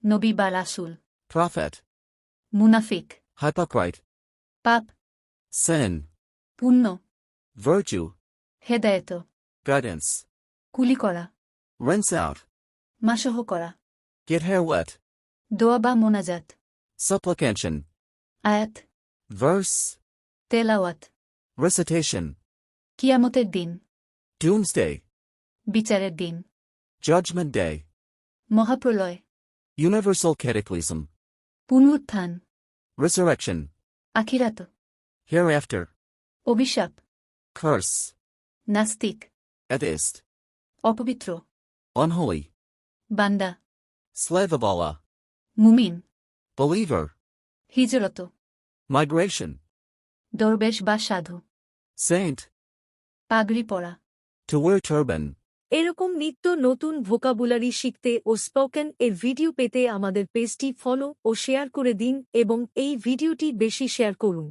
নবী বা রাসূল, prophet, মুনাফিক, hypocrite, পাপ, sin, পুণ্য, virtue, হেদায়েত, guidance, কুলি করা, rinse out, মাসহ করা, get hair wet, দোয়া বা মোনাজাত, supplication, আয়াত, verse, তেলাওয়াত, recitation, কিয়ামতের দিন, doomsday, বিচারের দিন, judgment day, মহাপ্রলয়, universal cataclysm, পুনরুত্থান, resurrection, আখিরাত, hereafter, অভিশাপ, curse, নাস্তিক, atheist, অপবিত্র, unholy, বান্দা, slave of Allah, মুমিন, believer, হিজরত, migration, দরবেশ বা সাধু, saint, পাগড়ি পরা। to wear turban. এরকম নিত্য নতুন ভোকাবুলারি শিখতে ও স্পোকেন এর ভিডিও পেতে আমাদের পেজটি ফলো ও শেয়ার করে দিন এবং এই ভিডিওটি বেশি শেয়ার করুন।